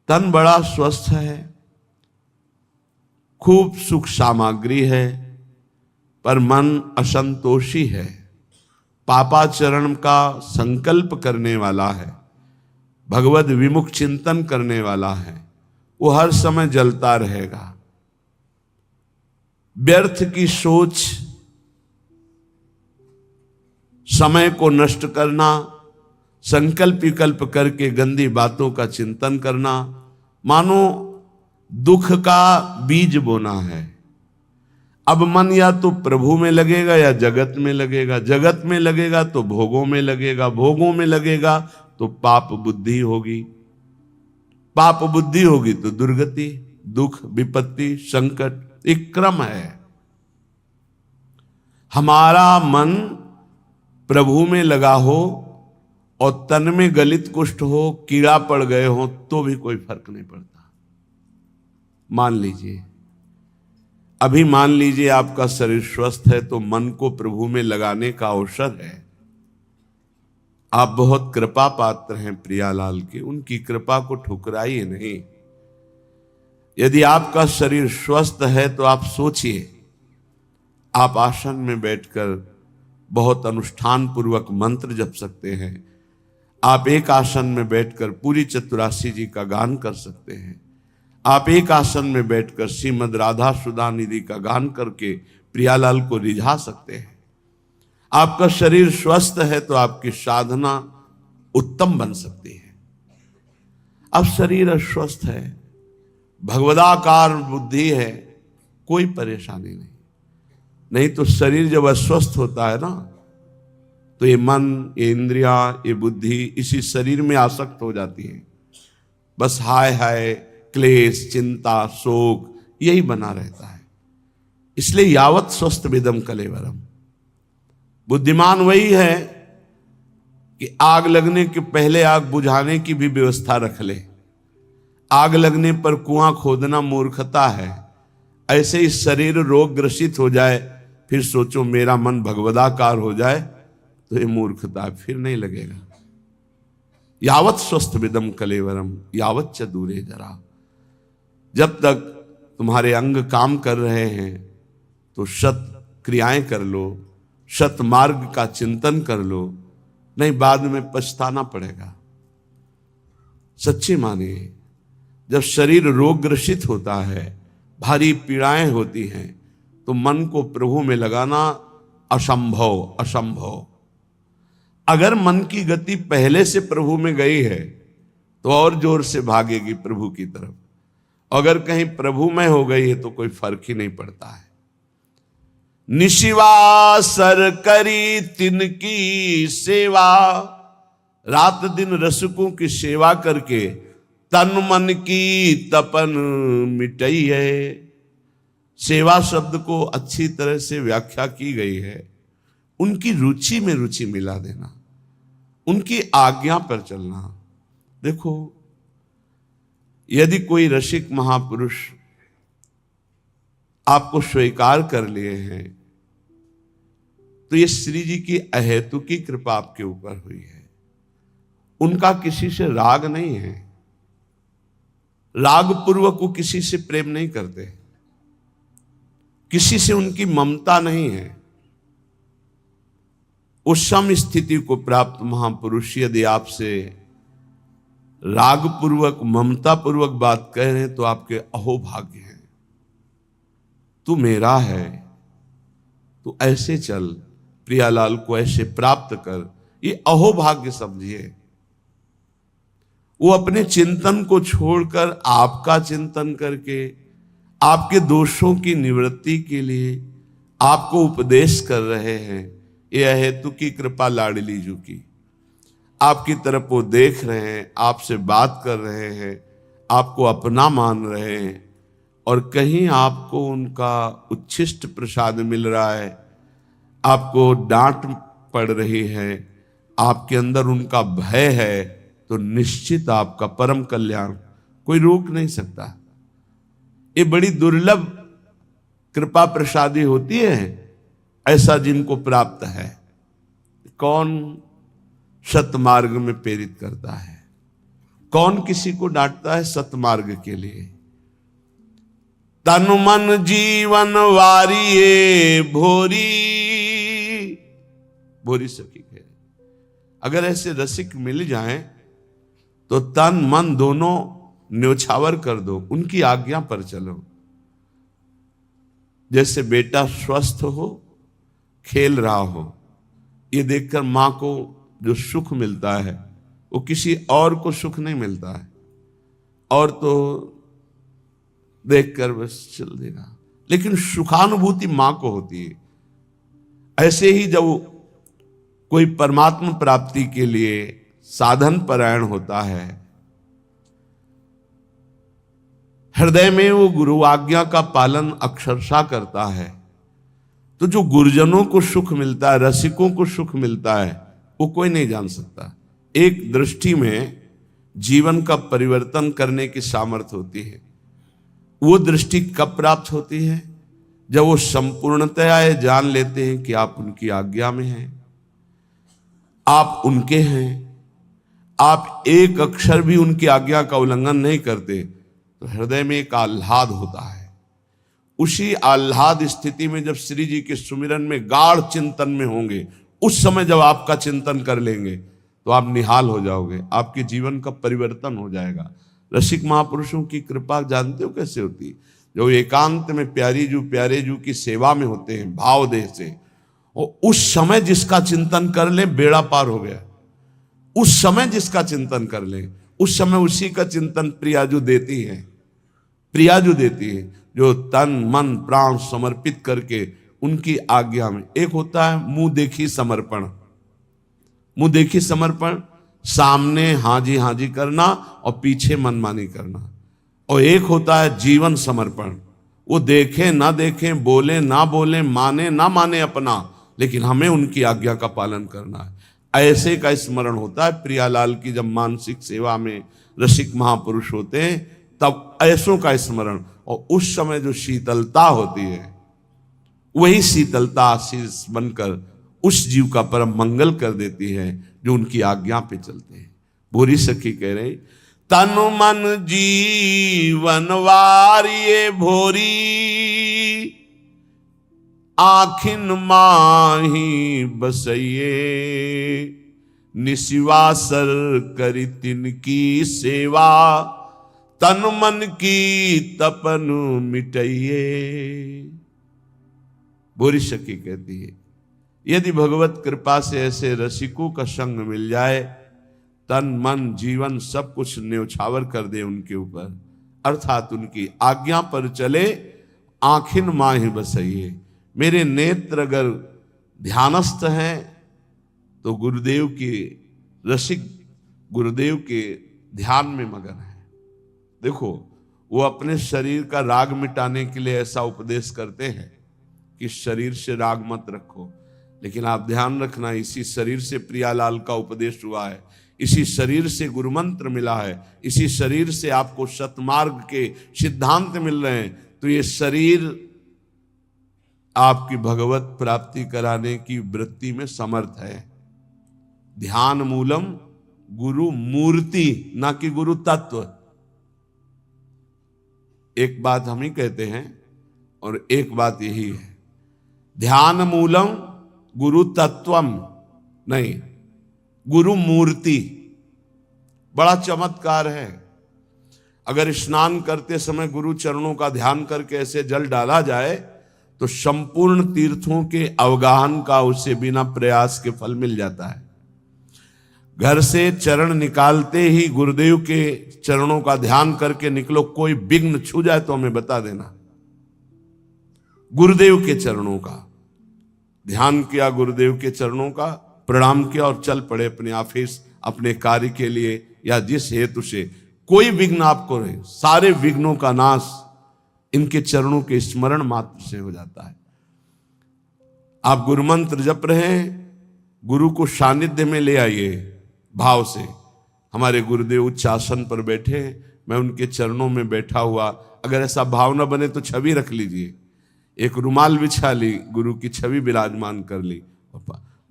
तन बड़ा स्वस्थ है, खूब सुख सामग्री है, पर मन असंतोषी है, पापाचरण का संकल्प करने वाला है, भगवद विमुख चिंतन करने वाला है, वो हर समय जलता रहेगा। व्यर्थ की सोच, समय को नष्ट करना, संकल्प विकल्प करके गंदी बातों का चिंतन करना, मानो दुख का बीज बोना है। अब मन या तो प्रभु में लगेगा या जगत में लगेगा, जगत में लगेगा तो भोगों में लगेगा, भोगों में लगेगा तो पाप बुद्धि होगी, पाप बुद्धि होगी तो दुर्गति, दुख, विपत्ति, संकट, एक क्रम है। हमारा मन प्रभु में लगा हो और तन में गलित कुष्ठ हो, कीड़ा पड़ गए हो, तो भी कोई फर्क नहीं पड़ता। मान लीजिए, अभी मान लीजिए आपका शरीर स्वस्थ है तो मन को प्रभु में लगाने का अवसर है। आप बहुत कृपा पात्र हैं प्रियालाल के, उनकी कृपा को ठुकराइए नहीं। यदि आपका शरीर स्वस्थ है तो आप सोचिए, आप आसन में बैठकर बहुत अनुष्ठान पूर्वक मंत्र जप सकते हैं। आप एक आसन में बैठकर पूरी चतुरासी जी का गान कर सकते हैं। आप एक आसन में बैठकर श्रीमद राधा सुधा निधि का गान करके प्रियालाल को रिझा सकते हैं। आपका शरीर स्वस्थ है तो आपकी साधना उत्तम बन सकती है। अब शरीर अस्वस्थ है, भगवदाकार बुद्धि है, कोई परेशानी नहीं। नहीं तो शरीर जब अस्वस्थ होता है ना, तो ये मन, ये इंद्रियां, ये बुद्धि इसी शरीर में आसक्त हो जाती है। बस हाय हाय, क्लेश, चिंता, शोक यही बना रहता है। इसलिए यावत स्वस्थ विदम कलेवरम। बुद्धिमान वही है कि आग लगने के पहले आग बुझाने की भी व्यवस्था रख ले। आग लगने पर कुआं खोदना मूर्खता है। ऐसे ही शरीर रोग ग्रसित हो जाए, फिर सोचो मेरा मन भगवदाकार हो जाए, तो ये मूर्खता है, फिर नहीं लगेगा। यावत स्वस्थ विदम कलेवरम यावत च दूरे जरा। जब तक तुम्हारे अंग काम कर रहे हैं तो सत क्रियाएं कर लो, सत मार्ग का चिंतन कर लो, नहीं बाद में पछताना पड़ेगा। सच्ची मानिए, जब शरीर रोग ग्रसित होता है, भारी पीड़ाएं होती हैं, तो मन को प्रभु में लगाना असंभव असंभव। अगर मन की गति पहले से प्रभु में गई है तो और जोर से भागेगी प्रभु की तरफ। अगर कहीं प्रभु में हो गई है तो कोई फर्क ही नहीं पड़ता है। निशिवासर करी तिनकी सेवा, रात दिन रसकों की सेवा करके तन मन की तपन मिटई है। सेवा शब्द को अच्छी तरह से व्याख्या की गई है, उनकी रुचि में रुचि मिला देना, उनकी आज्ञा पर चलना। देखो, यदि कोई रसिक महापुरुष आपको स्वीकार कर लिए हैं तो ये श्री जी की अहेतु की कृपा आपके ऊपर हुई है। उनका किसी से राग नहीं है, राग पूर्वक वो किसी से प्रेम नहीं करते, किसी से उनकी ममता नहीं है। उस सम स्थिति को प्राप्त महापुरुष यदि आपसे राग पूर्वक, ममता पूर्वक बात कह रहे हैं तो आपके अहोभाग्य हैं। तू मेरा है, तू ऐसे चल, प्रियालाल को ऐसे प्राप्त कर, ये अहोभाग्य समझिए। वो अपने चिंतन को छोड़कर आपका चिंतन करके, आपके दोषों की निवृत्ति के लिए आपको उपदेश कर रहे हैं। यह हेतु की कृपा लाडली जू की। आपकी तरफ वो देख रहे हैं, आपसे बात कर रहे हैं, आपको अपना मान रहे हैं, और कहीं आपको उनका उच्छिष्ट प्रसाद मिल रहा है, आपको डांट पड़ रही है, आपके अंदर उनका भय है, तो निश्चित आपका परम कल्याण कोई रोक नहीं सकता। ये बड़ी दुर्लभ कृपा प्रसादी होती है, ऐसा जिनको प्राप्त है। कौन सतमार्ग में प्रेरित करता है, कौन किसी को डांटता है? सतमार्ग के लिए। तन मन जीवन वारिये भोरी, भोरी सखी कह, अगर ऐसे रसिक मिल जाएं तो तन मन दोनों न्योछावर कर दो, उनकी आज्ञा पर चलो। जैसे बेटा स्वस्थ हो, खेल रहा हो, ये देखकर मां को जो सुख मिलता है वो किसी और को सुख नहीं मिलता है, और तो देखकर बस चल देगा, लेकिन सुखानुभूति मां को होती है। ऐसे ही जब कोई परमात्मा प्राप्ति के लिए साधन परायण होता है, हृदय में वो गुरु आज्ञा का पालन अक्षरशः करता है, तो जो गुरुजनों को सुख मिलता है, रसिकों को सुख मिलता है, वो कोई नहीं जान सकता। एक दृष्टि में जीवन का परिवर्तन करने की सामर्थ्य होती है। वो दृष्टि कब प्राप्त होती है? जब वो संपूर्णतया ये जान लेते हैं कि आप उनकी आज्ञा में हैं, आप उनके हैं, आप एक अक्षर भी उनकी आज्ञा का उल्लंघन नहीं करते, तो हृदय में एक आह्लाद होता है। उसी आह्लाद स्थिति में जब श्री जी के सुमिरन में गाढ़ चिंतन में होंगे, उस समय जब आपका चिंतन कर लेंगे तो आप निहाल हो जाओगे, आपके जीवन का परिवर्तन हो जाएगा। रसिक महापुरुषों की कृपा जानते हो कैसे होती है? जो एकांत में प्यारे जू की सेवा में होते हैं भाव देह से, और उस समय जिसका चिंतन कर ले बेड़ा पार हो गया। उस समय जिसका चिंतन कर ले, उस समय उसी का चिंतन प्रियाजू देती है, प्रियाजू देती है, जो तन मन प्राण समर्पित करके उनकी आज्ञा में। एक होता है मुंह देखी समर्पण, मुंह देखी समर्पण, सामने हाजी हाजी करना और पीछे मनमानी करना। और एक होता है जीवन समर्पण, वो देखें ना देखें, बोले ना बोले, माने ना माने अपना, लेकिन हमें उनकी आज्ञा का पालन करना है। ऐसे का स्मरण होता है प्रियालाल की। जब मानसिक सेवा में रसिक महापुरुष होते हैं तब ऐसों का स्मरण, और उस समय जो शीतलता होती है, वही शीतलता आशीष बनकर उस जीव का परम मंगल कर देती है जो उनकी आज्ञा पे चलते हैं। भोरी सखी कह रहे, तन मन जीवन वारिये भोरी, आखिन माही बसइये, निशिवासर करी तिनकी सेवा, तन मन की तपन मिटइये। भोरी सखी कहती है, यदि भगवत कृपा से ऐसे रसिकों का संग मिल जाए, तन मन जीवन सब कुछ न्योछावर कर दे उनके ऊपर, अर्थात उनकी आज्ञा पर चले, आखिन माही बसइये। मेरे नेत्र अगर ध्यानस्थ हैं तो गुरुदेव के रसिक गुरुदेव के ध्यान में मगन है। देखो, वो अपने शरीर का राग मिटाने के लिए ऐसा उपदेश करते हैं कि शरीर से राग मत रखो, लेकिन आप ध्यान रखना, इसी शरीर से प्रियालाल का उपदेश हुआ है, इसी शरीर से गुरु मंत्र मिला है, इसी शरीर से आपको सतमार्ग के सिद्धांत मिल रहे हैं। तो ये शरीर आपकी भगवत प्राप्ति कराने की वृत्ति में समर्थ है। ध्यान मूलम गुरु मूर्ति, ना कि गुरु तत्व। एक बात हम ही कहते हैं और एक बात यही है, ध्यान मूलम गुरु तत्वम नहीं, गुरु मूर्ति। बड़ा चमत्कार है। अगर स्नान करते समय गुरु चरणों का ध्यान करके ऐसे जल डाला जाए तो संपूर्ण तीर्थों के अवगाहन का उसे बिना प्रयास के फल मिल जाता है। घर से चरण निकालते ही गुरुदेव के चरणों का ध्यान करके निकलो, कोई विघ्न छू जाए तो हमें बता देना। गुरुदेव के चरणों का ध्यान किया, गुरुदेव के चरणों का प्रणाम किया और चल पड़े अपने ऑफिस, अपने कार्य के लिए या जिस हेतु से। कोई विघ्न आपको रहे, सारे विघ्नों का नाश इनके चरणों के स्मरण मात्र से हो जाता है। आप गुरु मंत्र जप रहे हैं, गुरु को सानिध्य में ले आइए भाव से। हमारे गुरुदेव उच्च आसन पर बैठे हैं, मैं उनके चरणों में बैठा हुआ, अगर ऐसा भाव न बने तो छवि रख लीजिए, एक रुमाल बिछा ली, गुरु की छवि विराजमान कर ली।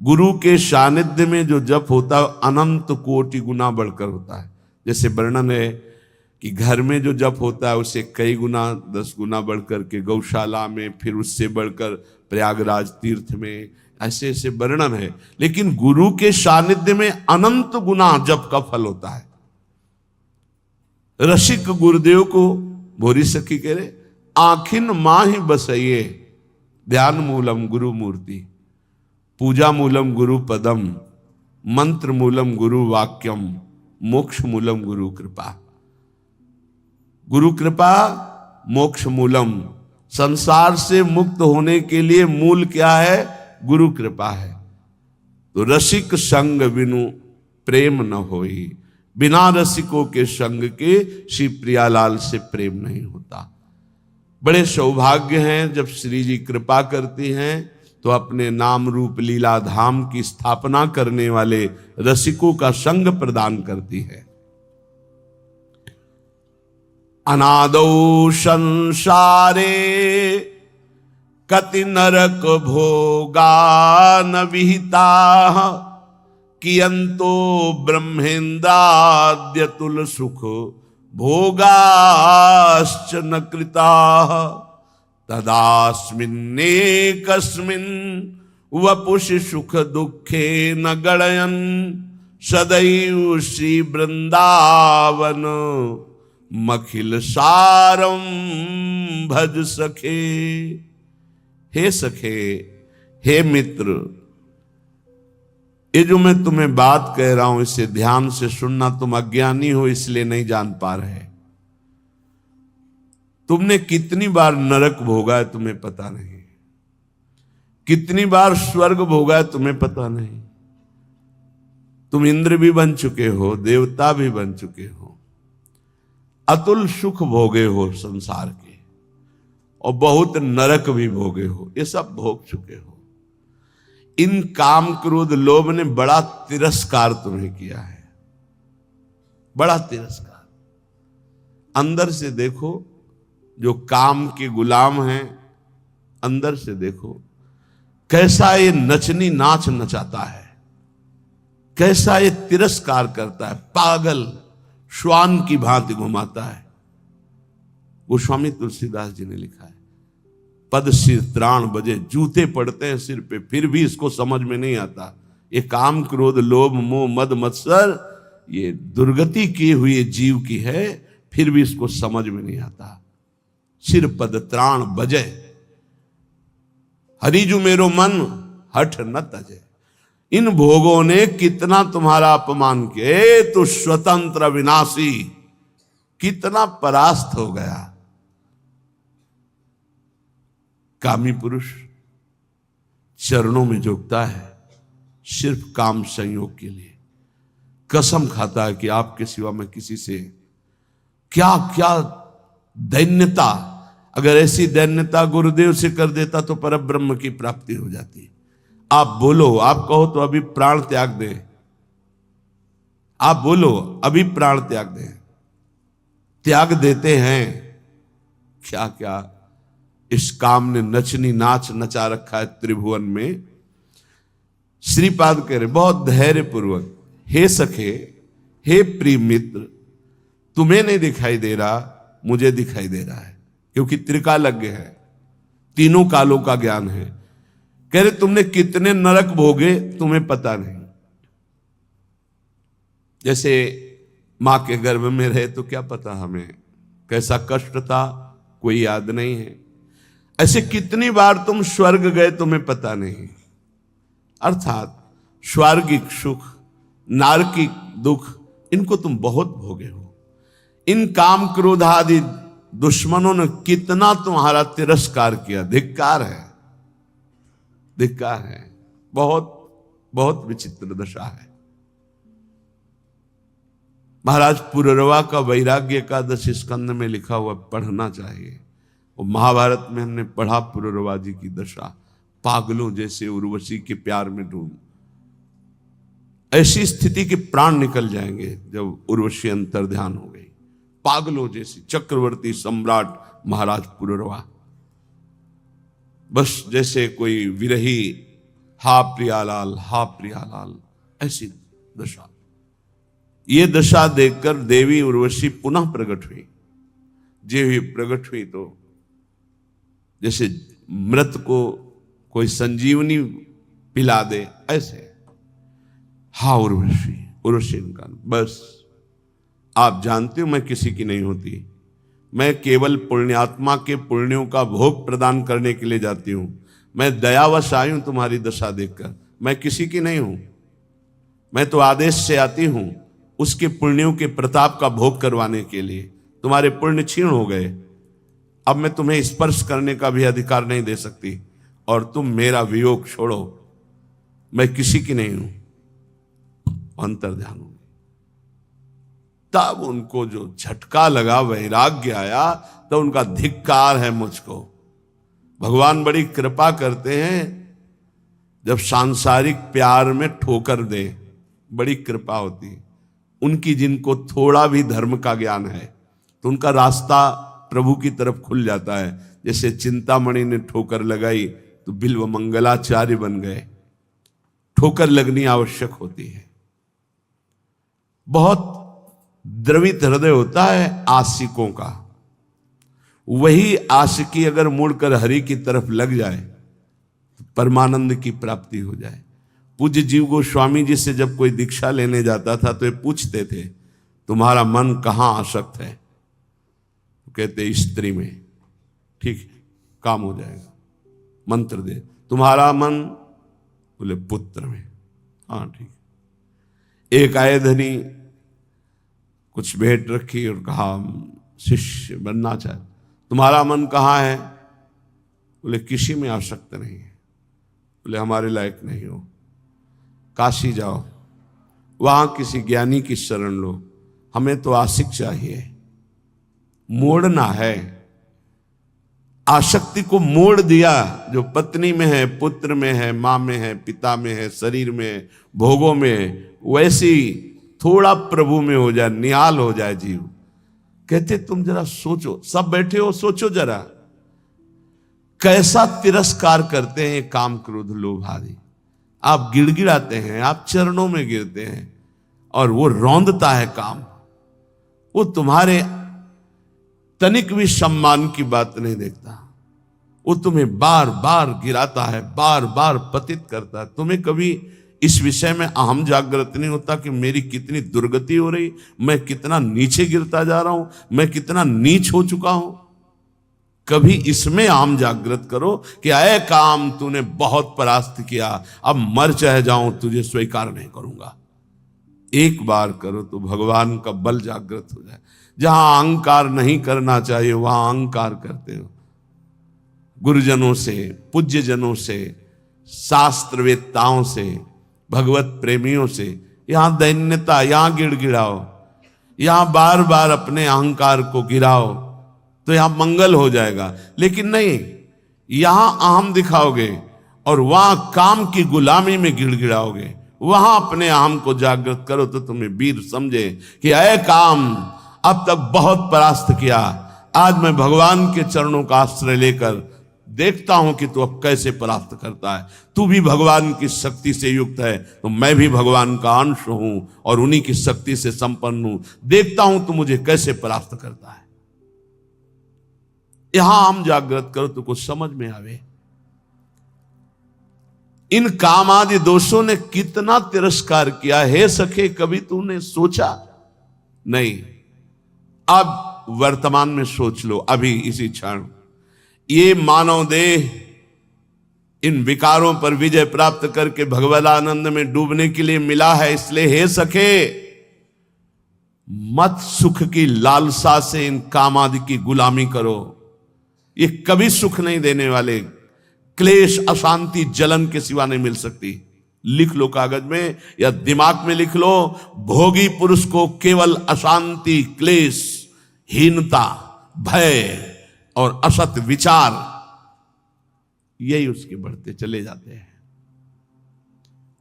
गुरु के सानिध्य में जो जप होता है अनंत कोटि गुना बढ़कर होता है। जैसे वर्णन है कि घर में जो जप होता है उसे कई गुना 10 गुना बढ़ करके गौशाला में, फिर उससे बढ़कर प्रयागराज तीर्थ में, ऐसे ऐसे वर्णन है। लेकिन गुरु के सानिध्य में अनंत गुना जप का फल होता है। रसिक गुरुदेव को भोरी सखी कह रहे, आखिन माही बसइये ध्यान मूलम गुरु मूर्ति, पूजा मूलम गुरु पदम, मंत्र मूलम गुरु वाक्यम, मोक्ष मूलम गुरु कृपा। गुरु कृपा मोक्ष मूलम, संसार से मुक्त होने के लिए मूल क्या है? गुरु कृपा है। तो रसिक संग बिनु प्रेम न होई, बिना रसिकों के संग के श्री प्रियालाल से प्रेम नहीं होता। बड़े सौभाग्य हैं जब श्री जी कृपा करती हैं तो अपने नाम रूप लीला धाम की स्थापना करने वाले रसिकों का संग प्रदान करती है। अनादौ संसारे कति नरक भोगा न विहिता, कियंतो ब्रह्मेन्द्राद्य तुल सुख भोगाश्च न कृता, तदास्मिन्नेकस्मिन् वपुषि सुख दुखे न गणयन्, सदैव श्री वृंदावन मखिल सारम भज सखे। हे सखे, हे मित्र, ये जो मैं तुम्हें बात कह रहा हूं इसे ध्यान से सुनना। तुम अज्ञानी हो इसलिए नहीं जान पा रहे। तुमने कितनी बार नरक भोगा है तुम्हें पता नहीं, कितनी बार स्वर्ग भोगा है तुम्हें पता नहीं। तुम इंद्र भी बन चुके हो, देवता भी बन चुके हो, अतुल सुख भोगे हो संसार के, और बहुत नरक भी भोगे हो। ये सब भोग चुके हो। इन काम क्रोध लोभ ने बड़ा तिरस्कार तुम्हें किया है, बड़ा तिरस्कार। अंदर से देखो, जो काम के गुलाम हैं, अंदर से देखो कैसा ये नचनी नाच नचाता है, कैसा ये तिरस्कार करता है, पागल श्वान की भांति घुमाता है। गोस्वामी तुलसीदास जी ने लिखा है, पद सिर त्राण बजे, जूते पड़ते हैं सिर पे, फिर भी इसको समझ में नहीं आता। ये काम क्रोध लोभ मोह मद मत्सर ये दुर्गति किए हुए जीव की है, फिर भी इसको समझ में नहीं आता। सिर पद त्राण बजे, हरिजु मेरो मन हठ न तजे। इन भोगों ने कितना तुम्हारा अपमान किया, तो स्वतंत्र विनाशी कितना परास्त हो गया। कामी पुरुष चरणों में झुकता है सिर्फ काम संयोग के लिए, कसम खाता है कि आपके सिवा मैं किसी से, क्या क्या दैन्यता, अगर ऐसी दैन्यता गुरुदेव से कर देता तो परब्रह्म की प्राप्ति हो जाती। आप बोलो, आप कहो तो अभी प्राण त्याग दें, आप बोलो अभी प्राण त्याग दें, त्याग देते हैं। क्या क्या इस काम ने नचनी नाच नचा रखा है त्रिभुवन में। श्रीपाद कह रहे बहुत धैर्य पूर्वक, हे सखे, हे प्रिय मित्र, तुम्हें नहीं दिखाई दे रहा, मुझे दिखाई दे रहा है, क्योंकि त्रिकालज्ञ है, तीनों कालों का ज्ञान है। कह रहे तुमने कितने नरक भोगे तुम्हें पता नहीं। जैसे मां के गर्भ में रहे तो क्या पता हमें कैसा कष्ट था, कोई याद नहीं है। ऐसे कितनी बार तुम स्वर्ग गए तुम्हें पता नहीं। अर्थात स्वर्गिक सुख, नारकिक दुख, इनको तुम बहुत भोगे हो। इन काम क्रोध आदि दुश्मनों ने कितना तुम्हारा तिरस्कार किया। धिक्कार है, धिक्कार है। बहुत बहुत विचित्र दशा है। महाराज पुररवा का वैराग्य एकादश स्कंद में लिखा हुआ, पढ़ना चाहिए। और महाभारत में हमने पढ़ा पुररवा जी की दशा, पागलों जैसे उर्वशी के प्यार में डूब। ऐसी स्थिति के प्राण निकल जाएंगे जब उर्वशी अंतर ध्यान हो गई। पागलों जैसी चक्रवर्ती सम्राट महाराज पुररवा, बस जैसे कोई विरही, हा प्रियालाल, हा प्रियालाल, ऐसी दशा। ये दशा देखकर देवी उर्वशी पुनः प्रकट हुई। जे हुई प्रकट हुई तो जैसे मृत को कोई संजीवनी पिला दे ऐसे, हा उर्वशी, उर्वशी का बस आप जानते हो मैं किसी की नहीं होती, मैं केवल पुण्यात्मा के पुण्यों का भोग प्रदान करने के लिए जाती हूं। मैं दयावश आई हूं तुम्हारी दशा देखकर, मैं किसी की नहीं हूं, मैं तो आदेश से आती हूं उसके पुण्यों के प्रताप का भोग करवाने के लिए। तुम्हारे पुण्य क्षीण हो गए, अब मैं तुम्हें स्पर्श करने का भी अधिकार नहीं दे सकती और तुम मेरा वियोग छोड़ो, मैं किसी की नहीं हूं। अंतर्ध्यान हो गई। तब उनको जो झटका लगा, वैराग्य आया, तो उनका धिक्कार है मुझको। भगवान बड़ी कृपा करते हैं जब सांसारिक प्यार में ठोकर दे, बड़ी कृपा होती है उनकी। जिनको थोड़ा भी धर्म का ज्ञान है तो उनका रास्ता प्रभु की तरफ खुल जाता है। जैसे चिंतामणि ने ठोकर लगाई तो बिल्व मंगलाचार्य बन गए। ठोकर लगनी आवश्यक होती है। बहुत द्रवित हृदय होता है आशिकों का, वही आशिकी अगर मुड़कर हरि की तरफ लग जाए तो परमानंद की प्राप्ति हो जाए। पूज्य जीव गोस्वामी जी से जब कोई दीक्षा लेने जाता था तो ये पूछते थे तुम्हारा मन कहाँ आसक्त है, तो कहते स्त्री में, ठीक है काम हो जाएगा, मंत्र दे। तुम्हारा मन, बोले पुत्र में, हाँ ठीक। एक आए धनी कुछ भेंट रखी और कहा शिष्य बनना चाहे, तुम्हारा मन कहाँ है, बोले किसी में आसक्त नहीं है। बोले हमारे लायक नहीं हो, काशी जाओ, वहां किसी ज्ञानी की शरण लो, हमें तो आशिक चाहिए। मोड़ना है, आसक्ति को मोड़ दिया। जो पत्नी में है, पुत्र में है, मां में है, पिता में है, शरीर में, भोगों में, वैसी थोड़ा प्रभु में हो जाए, निहाल हो जाए जीव। कहते तुम जरा सोचो, सब बैठे हो, सोचो जरा कैसा तिरस्कार करते हैं काम क्रोध लोभ आदि। आप गिड़गिड़ाते हैं, आप चरणों में गिरते हैं और वो रौंदता है काम। वो तुम्हारे तनिक भी सम्मान की बात नहीं देखता, वो तुम्हें बार बार गिराता है, बार बार पतित करता है। तुम्हें कभी इस विषय में अहम जागृत नहीं होता कि मेरी कितनी दुर्गति हो रही, मैं कितना नीचे गिरता जा रहा हूं, मैं कितना नीच हो चुका हूं। कभी इसमें आम जागृत करो कि अय काम तूने बहुत परास्त किया, अब मर चाहे जाऊं तुझे स्वीकार नहीं करूंगा। एक बार करो तो भगवान का बल जागृत हो जाए। जहां अहंकार नहीं करना चाहिए वहां अहंकार करते हो। गुरुजनों से, पूज्य जनों से, शास्त्रवेत्ताओं से, भगवत प्रेमियों से यहां दैन्यता, यहां गिड़गिड़ाओ, यहां बार बार अपने अहंकार को गिराओ तो यहां मंगल हो जाएगा। लेकिन नहीं, यहां अहम दिखाओगे और वहां काम की गुलामी में गिड़गिड़ाओगे। वहां अपने अहम को जागृत करो तो तुम्हें वीर समझे कि अय काम अब तक बहुत परास्त किया, आज मैं भगवान के चरणों का आश्रय लेकर देखता हूं कि तू अब कैसे परास्त करता है। तू भी भगवान की शक्ति से युक्त है तो मैं भी भगवान का अंश हूं और उन्हीं की शक्ति से संपन्न हूं। देखता हूं तू मुझे कैसे परास्त करता है। यहां हम जागृत करो तो कुछ समझ में आवे। इन काम आदि दोषों ने कितना तिरस्कार किया है सखे, कभी तूने सोचा नहीं। अब वर्तमान में सोच लो, अभी इसी क्षण ये मानव देह इन विकारों पर विजय प्राप्त करके भगवदानंद में डूबने के लिए मिला है। इसलिए हे सखे, मत सुख की लालसा से इन काम आदि की गुलामी करो। ये कभी सुख नहीं देने वाले, क्लेश, अशांति, जलन के सिवा नहीं मिल सकती। लिख लो कागज में या दिमाग में लिख लो, भोगी पुरुष को केवल अशांति, क्लेश, हीनता, भय और असत विचार, यही उसके बढ़ते चले जाते हैं।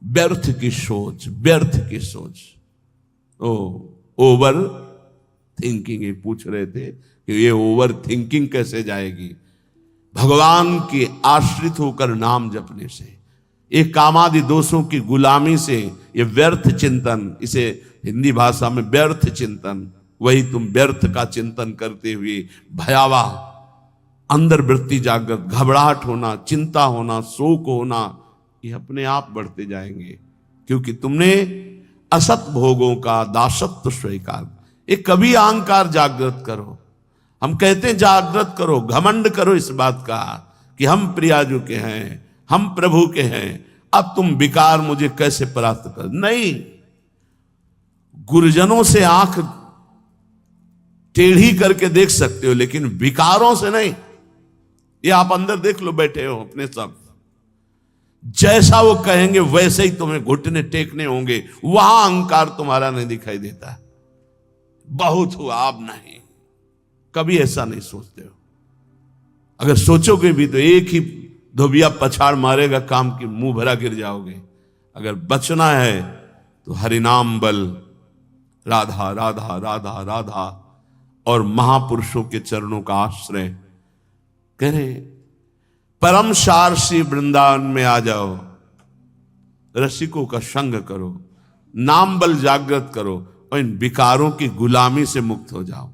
व्यर्थ की सोच, व्यर्थ की सोच। ओवर थिंकिंग, ये पूछ रहे थे कि ये ओवर थिंकिंग कैसे जाएगी। भगवान के आश्रित होकर नाम जपने से, ये कामादि दोषों की गुलामी से, ये व्यर्थ चिंतन, इसे हिंदी भाषा में व्यर्थ चिंतन, वही तुम व्यर्थ का चिंतन करते हुए भयावह अंदर वृत्ति जागृत, घबराहट होना, चिंता होना, शोक होना, ये अपने आप बढ़ते जाएंगे, क्योंकि तुमने असत भोगों का दासत्व स्वीकार। एक कभी अहंकार जागृत करो। हम कहते हैं जागृत करो, घमंड करो इस बात का कि हम प्रियाजू के हैं, हम प्रभु के हैं, अब तुम विकार मुझे कैसे परास्त कर। नहीं, गुरुजनों से आंख टेढ़ी करके देख सकते हो, लेकिन विकारों से नहीं। ये आप अंदर देख लो, बैठे हो अपने सब, जैसा वो कहेंगे वैसे ही तुम्हें घुटने टेकने होंगे, वहां अहंकार तुम्हारा नहीं दिखाई देता। बहुत हुआ, अब नहीं, कभी ऐसा नहीं सोचते हो। अगर सोचोगे भी तो एक ही धोबिया पछाड़ मारेगा, काम की मुंह भरा गिर जाओगे। अगर बचना है तो हरिनाम बल, राधा राधा राधा राधा और महापुरुषों के चरणों का आश्रय। कह रहे परम सार श्री वृंदावन में आ जाओ, रसिकों का संग करो, नाम बल जागृत करो और इन विकारों की गुलामी से मुक्त हो जाओ।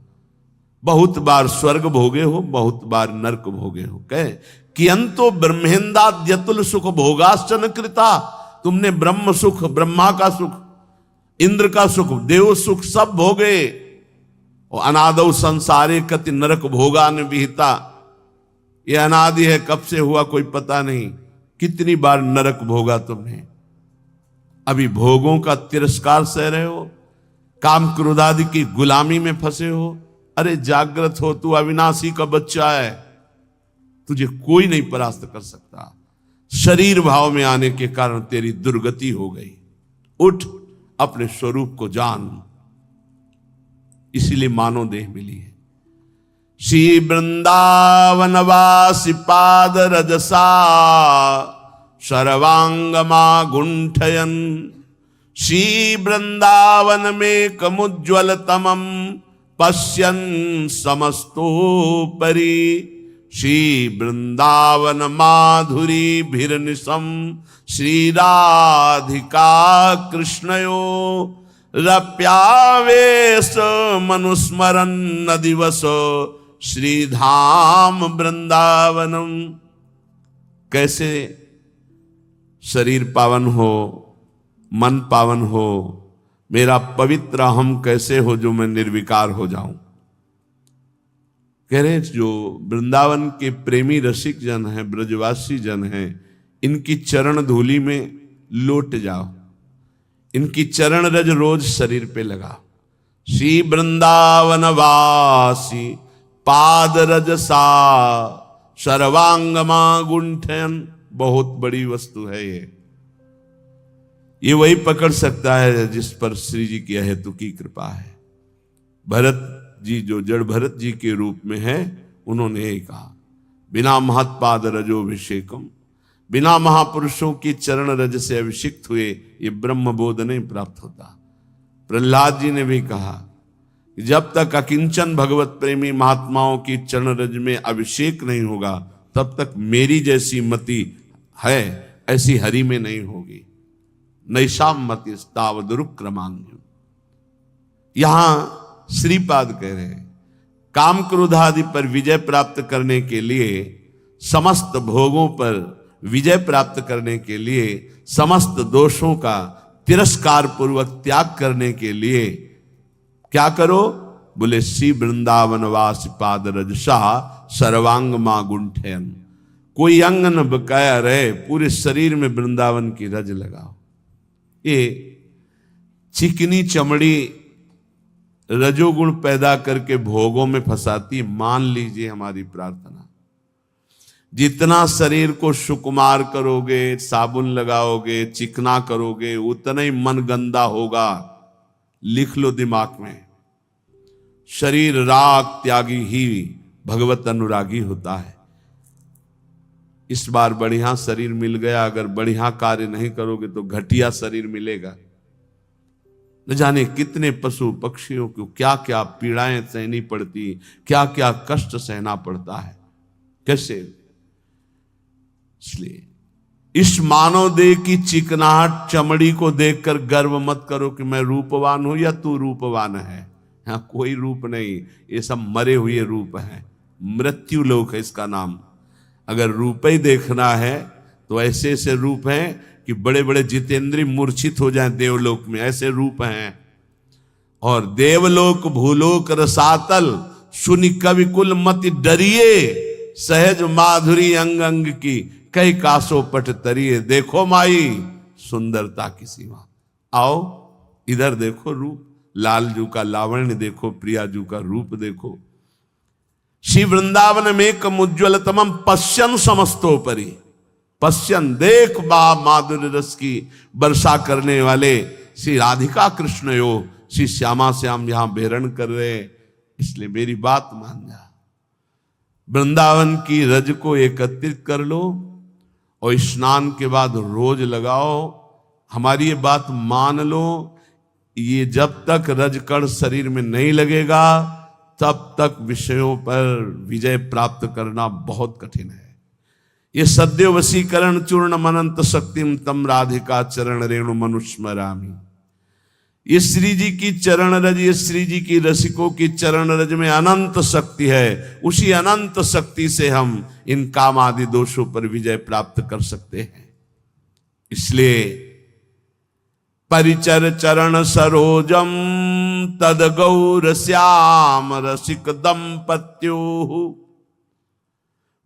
बहुत बार स्वर्ग भोगे हो, बहुत बार नरक भोगे हो। कहे कि अंतो ब्रह्मेंदाद्यतुल सुख भोगाश्चन कृता, तुमने ब्रह्म सुख, ब्रह्मा का सुख, इंद्र का सुख, देव सुख सब भोगे, और अनादौ संसारे कति नरक भोगान विहिता। ये अनादि है, कब से हुआ कोई पता नहीं, कितनी बार नरक भोगा तुमने। अभी भोगों का तिरस्कार सह रहे हो, काम क्रोधादि की गुलामी में फंसे हो। अरे जागृत हो, तू अविनाशी का बच्चा है, तुझे कोई नहीं परास्त कर सकता। शरीर भाव में आने के कारण तेरी दुर्गति हो गई। उठ, अपने स्वरूप को जान, इसीलिए मानव देह मिली है। श्री वृंदावन वासी पाद रजसा सर्वांगमा गुंठयन, श्री वृंदावन में कमुज्ज्वल तमम पश्यन समस्तोपरि, श्री वृंदावन माधुरी भिरनिशम श्री राधिका कृष्णयो रप्यावेश मनुस्मरन न दिवस श्रीधाम वृंदावनम। कैसे शरीर पावन हो, मन पावन हो, मेरा पवित्र हम कैसे हो जो मैं निर्विकार हो जाऊं। कह रहे जो वृंदावन के प्रेमी रसिक जन हैं, ब्रजवासी जन हैं, इनकी चरण धूलि में लौट जाओ, इनकी चरण रज रोज शरीर पे लगा। श्री वृंदावन वासी पाद रजसा सर्वांगमा गुंठन। बहुत बड़ी वस्तु है ये वही पकड़ सकता है जिस पर श्री जी की अहेतुकी कृपा है। भरत जी जो जड़ भरत जी के रूप में है, उन्होंने यही कहा, बिना महत्पाद रजोभिषेकम, बिना महापुरुषों की चरण रज से अभिषिक्त हुए ये ब्रह्म बोध नहीं प्राप्त होता। प्रहलाद जी ने भी कहा कि जब तक अकिंचन भगवत प्रेमी महात्माओं की चरण रज में अभिषेक नहीं होगा, तब तक मेरी जैसी मति है ऐसी हरि में नहीं होगी। नैषाम मति तावदुरुक्रमान्यम। यहां श्रीपाद कह रहे हैं, काम क्रोध आदि पर विजय प्राप्त करने के लिए, समस्त भोगों पर विजय प्राप्त करने के लिए, समस्त दोषों का तिरस्कार पूर्वक त्याग करने के लिए क्या करो? बोले श्री वृंदावन वास पाद रजसा सर्वांग मा गुंठयन। कोई अंग न बकाया रहे, पूरे शरीर में वृंदावन की रज लगाओ। ये चिकनी चमड़ी रजोगुण पैदा करके भोगों में फंसाती। मान लीजिए हमारी प्रार्थना, जितना शरीर को सुकुमार करोगे, साबुन लगाओगे, चिकना करोगे, उतना ही मन गंदा होगा। लिख लो दिमाग में, शरीर राग त्यागी ही भगवत अनुरागी होता है। इस बार बढ़िया शरीर मिल गया, अगर बढ़िया कार्य नहीं करोगे तो घटिया शरीर मिलेगा। न जाने कितने पशु पक्षियों को क्या क्या पीड़ाएं सहनी पड़ती, क्या क्या कष्ट सहना पड़ता है। कैसे? इसलिए इस मानव देह की चिकनाहट चमड़ी को देखकर गर्व मत करो कि मैं रूपवान हूं या तू रूपवान है। यहां कोई रूप नहीं, ये सब मरे हुए रूप हैं। मृत्यु लोक है इसका नाम। अगर रूप ही देखना है तो ऐसे ऐसे रूप हैं कि बड़े बड़े जितेंद्री मूर्छित हो जाएं देवलोक में, ऐसे रूप हैं। और देवलोक भूलोक रसातल सुनि कवि कुल मति डरिए, सहज माधुरी अंग अंग की कई कासो पट तरिए। देखो माई सुंदरता की सीमा। आओ इधर देखो रूप, लालजू का लावण्य देखो, प्रियाजू का रूप देखो। श्री वृंदावन में कम उज्ज्वल तमम पश्यन समस्तोपरि। पश्यन देख बा माधुर्य रस की वर्षा करने वाले श्री राधिका कृष्ण यो श्री श्यामा श्याम यहां बेरण कर रहे। इसलिए मेरी बात मान जा, वृंदावन की रज को एकत्रित कर लो और स्नान के बाद रोज लगाओ। हमारी ये बात मान लो, ये जब तक रजकण शरीर में नहीं लगेगा तब तक विषयों पर विजय प्राप्त करना बहुत कठिन है। ये सद्यो वशीकरण चूर्ण मनंत शक्तिम तम राधिका चरण रेणु मनुस्मरामी। ये श्री जी की चरण रज, ये श्री जी की रसिकों की चरण रज में अनंत शक्ति है। उसी अनंत शक्ति से हम इन काम आदि दोषों पर विजय प्राप्त कर सकते हैं। इसलिए परिचर चरण सरोजम तद गौर श्याम रसिक दंपत्यो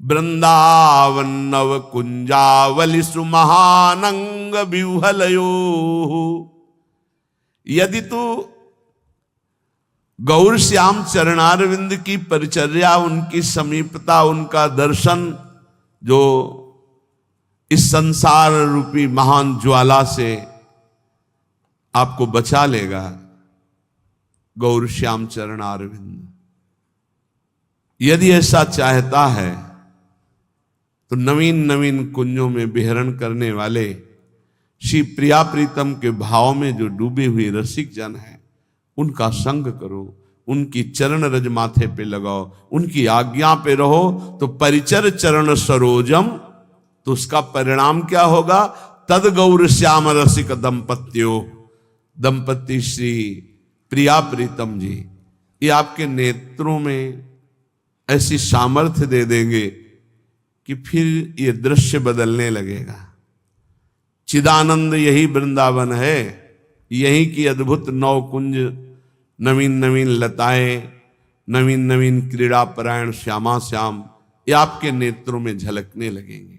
वृंदावन नव कुंजावली सुमहानंग विह्वलयो। यदि तू गौर श्याम चरणारविंद की परिचर्या, उनकी समीपता, उनका दर्शन जो इस संसार रूपी महान ज्वाला से आपको बचा लेगा, गौर श्याम चरणारविंद, यदि ऐसा चाहता है तो नवीन नवीन कुंजों में विहरण करने वाले श्री प्रिया प्रीतम के भाव में जो डूबे हुए रसिक जन हैं उनका संग करो, उनकी चरण रज माथे पे लगाओ, उनकी आज्ञा पे रहो। तो परिचर चरण सरोजम, तो उसका परिणाम क्या होगा? तद गौर श्याम रसिक दंपत्यो, दंपति श्री प्रिया प्रीतम जी ये आपके नेत्रों में ऐसी सामर्थ्य दे देंगे कि फिर ये दृश्य बदलने लगेगा। चिदानंद यही वृंदावन है, यही की अद्भुत नौ कुंज, नवीन नवीन लताएं, नवीन नवीन क्रीड़ा परायण श्यामा श्याम, ये आपके नेत्रों में झलकने लगेंगे।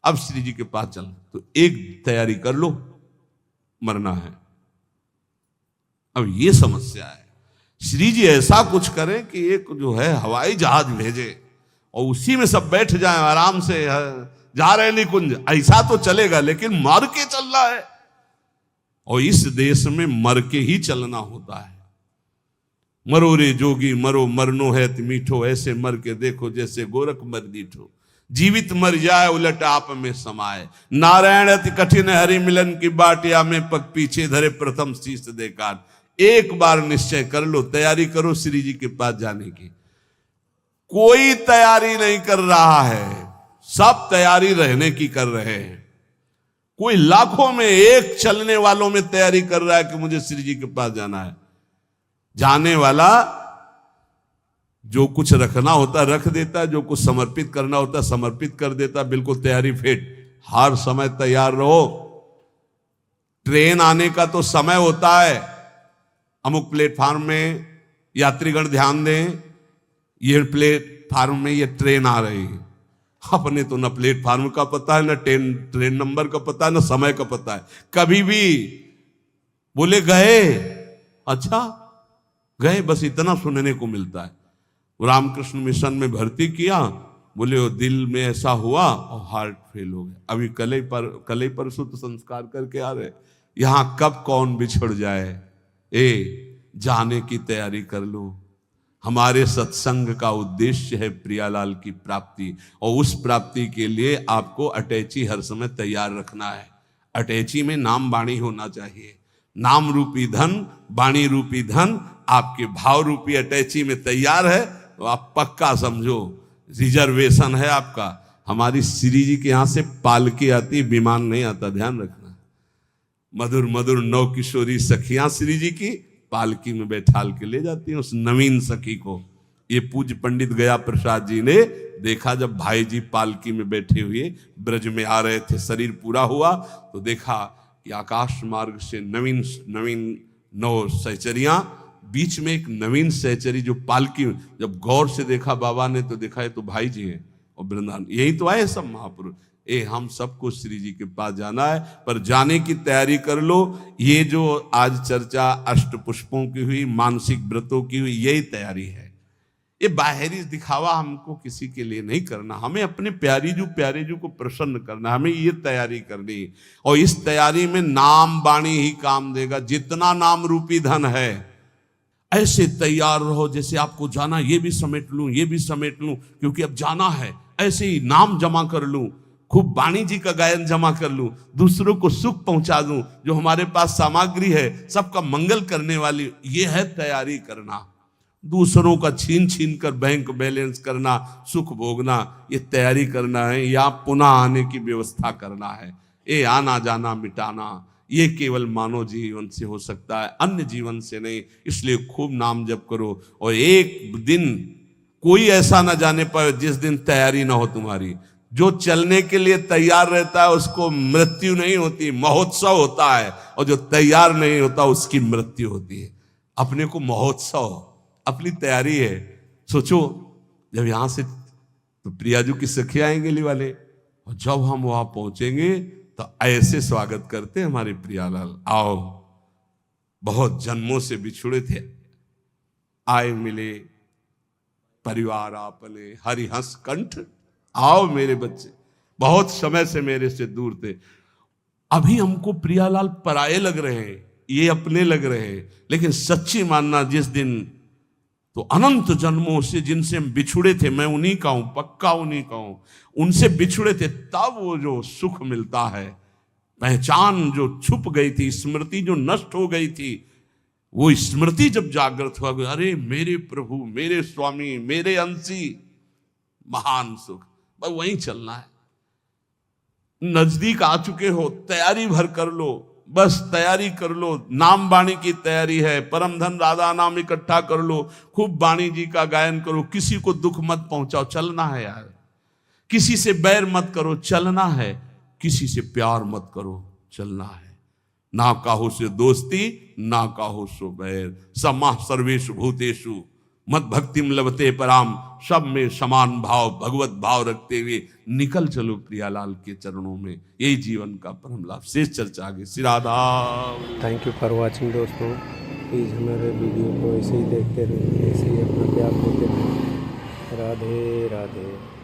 अब श्री जी के पास चल, तो एक तैयारी कर लो, मरना है। अब ये समस्या है, श्री जी ऐसा कुछ करें कि एक जो है हवाई जहाज भेजे और उसी में सब बैठ जाएं आराम से, जा रहे निकुंज, ऐसा तो चलेगा, लेकिन मर के चल रहा है। और इस देश में मर के ही चलना होता है। मरो रे जोगी मरो, मरनो है मीठो, ऐसे मर के देखो जैसे गोरख मर दीठो। जीवित मर जाए उलट आप में समाए, नारायण अति कठिन हरि मिलन की बाटिया में पग पीछे धरे प्रथम शीश देकार। एक बार निश्चय कर लो, तैयारी करो श्री जी के पास जाने की। कोई तैयारी नहीं कर रहा है, सब तैयारी रहने की कर रहे हैं। कोई लाखों में एक चलने वालों में तैयारी कर रहा है कि मुझे श्री जी के पास जाना है। जाने वाला जो कुछ रखना होता रख देता, जो कुछ समर्पित करना होता समर्पित कर देता, बिल्कुल तैयारी फिट, हर समय तैयार रहो। ट्रेन आने का तो समय होता है, अमुक प्लेटफार्म में यात्रीगण ध्यान दें, ये प्लेटफार्म में ये ट्रेन आ रही है। अपने तो न प्लेटफार्म का पता है, न ट्रेन नंबर का पता है, न समय का पता है। कभी भी बोले गए, अच्छा गए, बस इतना सुनने को मिलता है। रामकृष्ण मिशन में भर्ती किया, बोले वो दिल में ऐसा हुआ और हार्ट फेल हो गया। अभी कल ही परसों तो संस्कार करके आ रहे। यहां कब कौन बिछड़ जाए, जाने की तैयारी कर लो। हमारे सत्संग का उद्देश्य है प्रियालाल की प्राप्ति, और उस प्राप्ति के लिए आपको अटैची हर समय तैयार रखना है। अटैची में नाम वाणी होना चाहिए। नाम रूपी धन, वाणी रूपी धन आपके भाव रूपी अटैची में तैयार है तो आप पक्का समझो रिजर्वेशन है आपका। हमारी श्री जी के यहां से पालकी आती, विमान नहीं आता, ध्यान रखना। मधुर मधुर नौ किशोरी सखियां श्री जी की पालकी में बैठाल के ले जाती हैं उस नवीन सखी को। ये पूज्य पंडित गया प्रसाद जी ने देखा, जब भाई जी पालकी में बैठे हुए ब्रज में आ रहे थे, शरीर पूरा हुआ तो देखा कि आकाश मार्ग से नवीन नवीन 9 सहचरियां, बीच में एक नवीन सहचरी जो पालकी, जब गौर से देखा बाबा ने तो देखा ये तो भाई जी हैं और वृंदावन, यही तो आए सब महापुरुष। हम सबको श्री जी के पास जाना है, पर जाने की तैयारी कर लो। ये जो आज चर्चा अष्टपुष्पों की हुई, मानसिक व्रतों की हुई, यही तैयारी है। ये बाहरी दिखावा हमको किसी के लिए नहीं करना, हमें अपने प्यारे जो को प्रसन्न करना, हमें ये तैयारी करनी। और इस तैयारी में नाम वाणी ही काम देगा। जितना नाम रूपी धन है, ऐसे तैयार रहो जैसे आपको जाना, ये भी समेट लूं, ये भी समेट लूं, क्योंकि अब जाना है। ऐसे ही नाम जमा कर लूं, खूब वाणी जी का गायन जमा कर लूं, दूसरों को सुख पहुंचा दूं, जो हमारे पास सामग्री है सबका मंगल करने वाली, ये है तैयारी करना। दूसरों का छीन छीन कर बैंक बैलेंस करना, सुख भोगना, ये तैयारी करना है, या पुनः आने की व्यवस्था करना है। ये आना जाना मिटाना, ये केवल मानव जीवन से हो सकता है, अन्य जीवन से नहीं। इसलिए खूब नाम जप करो, और एक दिन कोई ऐसा ना जाने पाए जिस दिन तैयारी ना हो तुम्हारी। जो चलने के लिए तैयार रहता है उसको मृत्यु नहीं होती, महोत्सव होता है, और जो तैयार नहीं होता उसकी मृत्यु होती है। अपने को महोत्सव, अपनी तैयारी है। सोचो, जब यहां से तो प्रियाजू की सखी आएंगे ली वाले, और जब हम वहां पहुंचेंगे तो ऐसे स्वागत करते हमारे प्रियालाल, आओ, बहुत जन्मों से बिछुड़े थे, आए मिले परिवार आपने, हरिहंस कंठ, आओ मेरे बच्चे, बहुत समय से मेरे से दूर थे। अभी हमको प्रियालाल पराये लग रहे हैं, ये अपने लग रहे हैं, लेकिन सच्ची मानना जिस दिन तो अनंत जन्मों से जिनसे हम बिछुड़े थे, मैं उन्हीं का हूं, पक्का उन्हीं का हूं, उनसे बिछुड़े थे, तब वो जो सुख मिलता है, पहचान जो छुप गई थी, स्मृति जो नष्ट हो गई थी, वो स्मृति जब जागृत हुआ, अरे मेरे प्रभु, मेरे स्वामी, मेरे अंशी, महान सुख। बस वहीं चलना है। नजदीक आ चुके हो, तैयारी भर कर लो, बस तैयारी कर लो। नाम वाणी की तैयारी है, परम धन राधा नाम इकट्ठा कर लो, खूब वाणी जी का गायन करो, किसी को दुख मत पहुंचाओ, चलना है यार। किसी से बैर मत करो, चलना है। किसी से प्यार मत करो, चलना है। ना काहू से दोस्ती, ना काहू सो बैर, समाह सर्वेषु भूतेषु मत भक्तिम लभते पराम। सब में समान भाव, भगवत भाव रखते हुए निकल चलो प्रियालाल के चरणों में, यही जीवन का परम लाभ। शेष चर्चा आगे। Shri Radha. Thank you for watching दोस्तों। प्लीज़ हमारे वीडियो को ऐसे ही देखते रहिए, ऐसे ही अपना प्यार देते रहिए। राधे राधे।